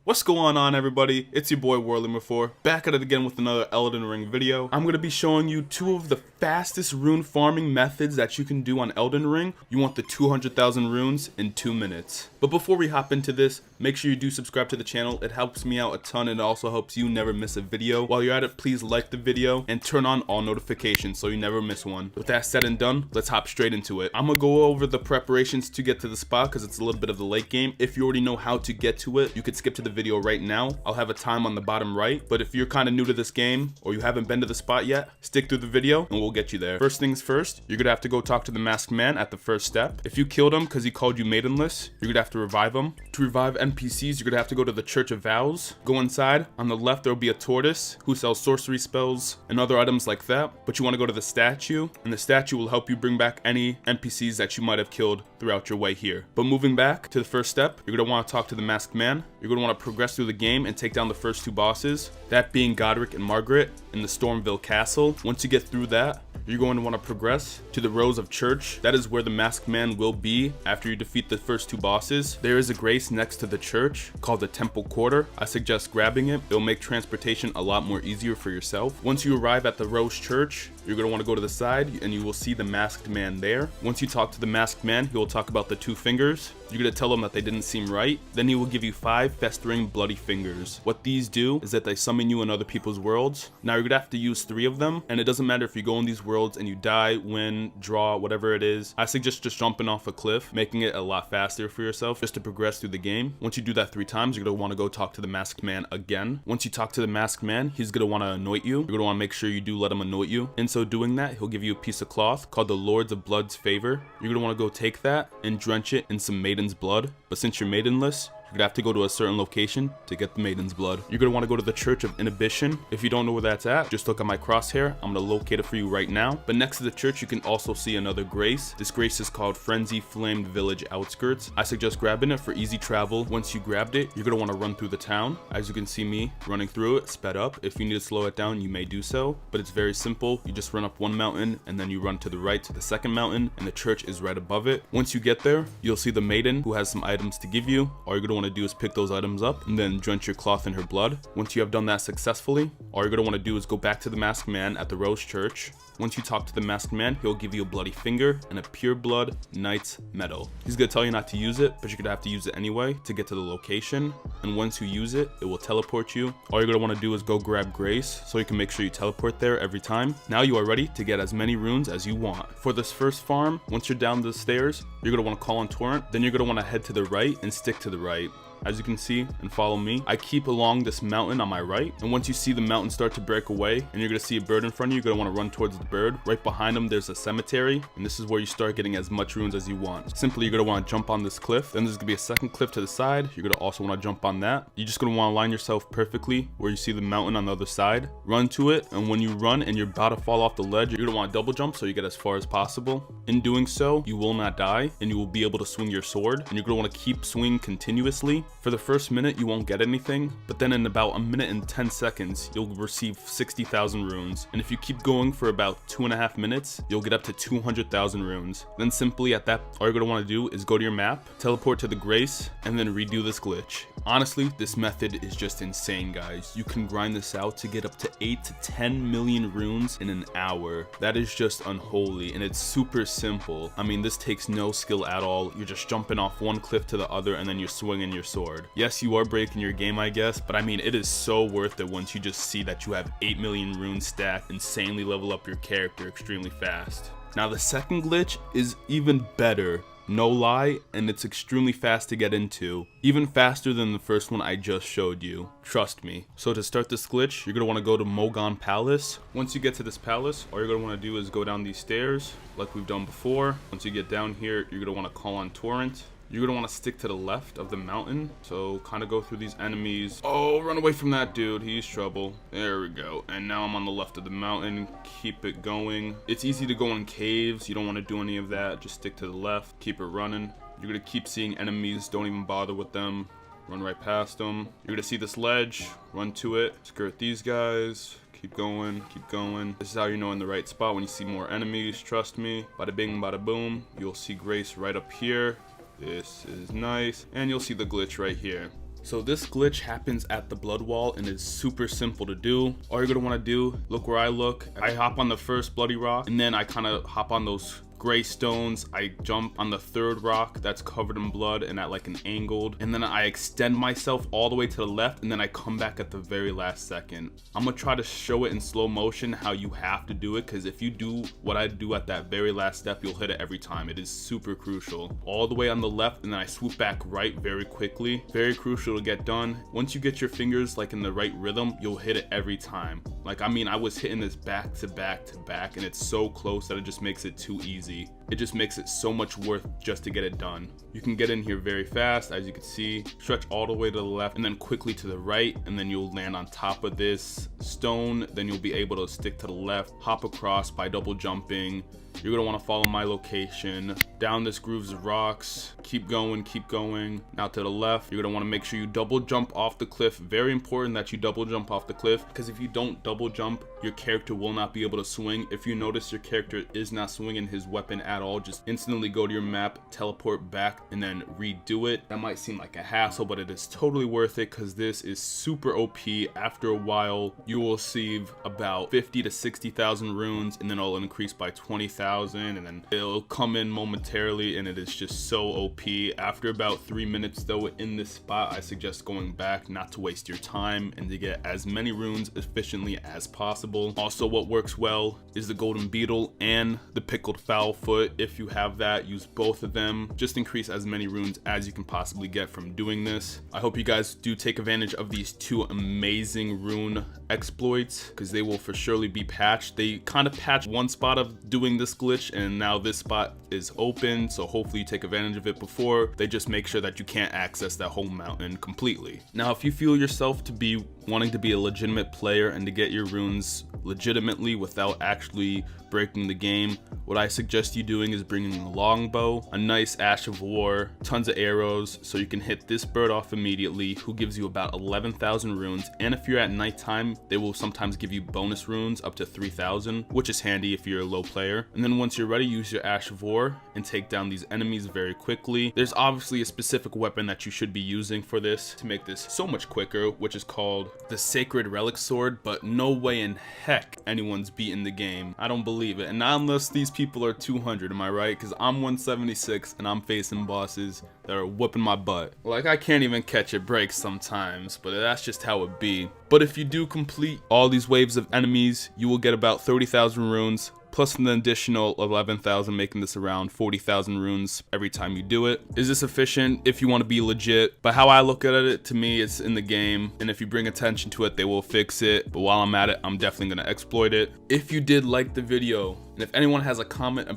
What's going on, everybody? It's your boy Warley4, back at it again with another Elden Ring video. I'm going to be showing you two of the fastest rune farming methods that you can do on Elden Ring. You want the 200,000 runes in 2 minutes. But before we hop into this, make sure you do subscribe to the channel. It helps me out a ton and it also helps you never miss a video. While you're at it, please like the video and turn on all notifications so you never miss one. With that said and done, let's hop straight into it. I'm going to go over the preparations to get to the spot because it's a little bit of the late game. If you already know how to get to it, you could skip to the video right now. I'll have a time on the bottom right, but if you're kind of new to this game or you haven't been to the spot yet, stick through the video and we'll get you there. First things first, you're gonna have to go talk to the masked man at the first step. If you killed him because he called you maidenless, you're gonna have to revive him. To revive NPCs, you're gonna have to go to the Church of Vows. Go inside. On the left, there'll be a tortoise who sells sorcery spells and other items like that, but you want to go to the statue, and the statue will help you bring back any NPCs that you might have killed throughout your way here. But moving back to the first step, you're gonna want to talk to the masked man. You're gonna want to progress through the game and take down the first two bosses, that being Godric and Margaret in the Stormville Castle. Once you get through that, you're going to want to progress to the Rows of Church. That is where the masked man will be after you defeat the first two bosses. There is a grace next to the church called the Temple Quarter. I suggest grabbing it. It'll make transportation a lot more easier for yourself. Once you arrive at the Rows Church, you're going to want to go to the side and you will see the masked man there. Once you talk to the masked man, he will talk about the two fingers. You're going to tell him that they didn't seem right. Then he will give you 5 festering bloody fingers. What these do is that they summon you in other people's worlds. Now you're going to have to use 3 of them, and it doesn't matter if you go in these worlds and you die, win, draw, whatever it is. I suggest just jumping off a cliff, making it a lot faster for yourself just to progress through the game. Once you do that 3 times, you're going to want to go talk to the masked man again. Once you talk to the masked man, he's going to want to anoint you. You're going to want to make sure you do let him anoint you. In so doing that, he'll give you a piece of cloth called the Lords of Blood's Favor. You're going to want to go take that and drench it in some maiden's blood. But since you're maidenless, you're gonna have to go to a certain location to get the maiden's blood. You're gonna want to go to the Church of Inhibition. If you don't know where that's at, just look at my crosshair. I'm gonna locate it for you right now. But next to the church, you can also see another grace. This grace is called Frenzy Flamed Village Outskirts. I suggest grabbing it for easy travel. Once you grabbed it, you're gonna want to run through the town. As you can see me running through it, sped up. If you need to slow it down, you may do so, but it's very simple. You just run up one mountain and then you run to the right to the second mountain, and the church is right above it. Once you get there, you'll see the maiden who has some items to give you. All you're gonna want to do is pick those items up and then drench your cloth in her blood. Once you have done that successfully, all you're going to want to do is go back to the masked man at the Rose Church. Once you talk to the masked man, he'll give you a bloody finger and a pure blood knight's medal. He's going to tell you not to use it, but you're going to have to use it anyway to get to the location. And once you use it, it will teleport you. All you're going to want to do is go grab grace so you can make sure you teleport there every time. Now you are ready to get as many runes as you want. For this first farm, once you're down the stairs, you're going to want to call on torrent. Then you're going to want to head to the right and stick to the right. As you can see and follow me, I keep along this mountain on my right, and once you see the mountain start to break away and you're gonna see a bird in front of you, you're gonna want to run towards the bird. Right behind them there's a cemetery, and this is where you start getting as much runes as you want. Simply, you're gonna want to jump on this cliff. Then there's gonna be a second cliff to the side. You're gonna also want to jump on that. You're just gonna want to line yourself perfectly where you see the mountain on the other side. Run to it, and when you run and you're about to fall off the ledge, you're gonna want to double jump so you get as far as possible. In doing so, you will not die and you will be able to swing your sword, and you're gonna want to keep swinging continuously. For the first minute you won't get anything, but then in about 1 minute and 10 seconds you'll receive 60,000 runes, and if you keep going for about 2.5 minutes you'll get up to 200,000 runes. Then simply at that, all you're going to want to do is go to your map, teleport to the grace, and then redo this glitch. Honestly, this method is just insane, guys. You can grind this out to get up to 8 to 10 million runes in an hour. That is just unholy, and it's super simple. I mean, this takes no skill at all. You're just jumping off one cliff to the other and then you're swinging your sword. Yes, you are breaking your game, I guess, but I mean, it is so worth it once you just see that you have 8 million runes stacked, insanely level up your character extremely fast. Now the second glitch is even better, no lie, and it's extremely fast to get into, even faster than the first one I just showed you, trust me. So to start this glitch, you're going to want to go to Mogon Palace. Once you get to this palace, all you're going to want to do is go down these stairs like we've done before. Once you get down here, you're going to want to call on torrent. You're going to want to stick to the left of the mountain, so kind of go through these enemies. Oh, run away from that dude, he's trouble. There we go, and now I'm on the left of the mountain. Keep it going. It's easy to go in caves, you don't want to do any of that, just stick to the left, keep it running. You're going to keep seeing enemies, don't even bother with them. Run right past them. You're going to see this ledge, run to it, skirt these guys. Keep going, keep going. This is how you know in the right spot when you see more enemies, trust me. Bada bing, bada boom. You'll see grace right up here. This is nice, and you'll see the glitch right here. So this glitch happens at the blood wall and it's super simple to do. All you're gonna wanna do, look where I look. I hop on the first bloody rock and then I kind of hop on those gray stones. I jump on the third rock that's covered in blood and at like an angled, and then I extend myself all the way to the left and then I come back at the very last second. I'm gonna try to show it in slow motion how you have to do it, because if you do what I do at that very last step, you'll hit it every time. It is super crucial. All the way on the left and then I swoop back right very quickly. Very crucial to get done. Once you get your fingers like in the right rhythm, you'll hit it every time. Like, I mean, I was hitting this back to back to back and it's so close that it just makes it too easy. It just makes it so much worth just to get it done. You can get in here very fast, as you can see, stretch all the way to the left and then quickly to the right, and then you'll land on top of this stone. Then you'll be able to stick to the left, hop across by double jumping. You're gonna wanna follow my location, down this grooves of rocks, keep going. Now to the left, you're gonna wanna make sure you double jump off the cliff. Very important that you double jump off the cliff, because if you don't double jump, your character will not be able to swing. If you notice your character is not swinging his weapon at all, just instantly go to your map, teleport back, and then redo it. That might seem like a hassle, but it is totally worth it, because this is super OP. After a while, you will receive about 50 to 60,000 runes, and then it'll increase by 20,000, and then it'll come in momentarily, and it is just so OP. After about 3 minutes though in this spot, I suggest going back, not to waste your time, and to get as many runes efficiently as possible. Also, what works well is the golden beetle and the pickled foul foot. If you have that, use both of them. Just increase as many runes as you can possibly get from doing this. I hope you guys do take advantage of these two amazing rune exploits, because they will for surely be patched. They kind of patched one spot of doing this glitch, and now this spot is open, so hopefully you take advantage of it. Before they just make sure that you can't access that whole mountain completely. Now, if you feel yourself to be wanting to be a legitimate player and to get your runes legitimately without actually breaking the game, what I suggest you doing is bringing a longbow, a nice ash of war, tons of arrows, so you can hit this bird off immediately, who gives you about 11,000 runes. And if you're at nighttime, they will sometimes give you bonus runes up to 3,000, which is handy if you're a low player. And then once you're ready, use your ash of war and take down these enemies very quickly. There's obviously a specific weapon that you should be using for this to make this so much quicker, which is called the sacred relic sword, but no way in heck anyone's beaten the game. I don't believe it, and not unless these people are 200, am I right? Because I'm 176 and I'm facing bosses that are whooping my butt. Like, I can't even catch a break sometimes, but that's just how it be. But if you do complete all these waves of enemies, you will get about 30,000 runes, plus an additional 11,000, making this around 40,000 runes every time you do it. Is this efficient if you want to be legit? But how I look at it, to me, it's in the game, and if you bring attention to it, they will fix it. But while I'm at it, I'm definitely going to exploit it. If you did like the video, and if anyone has a comment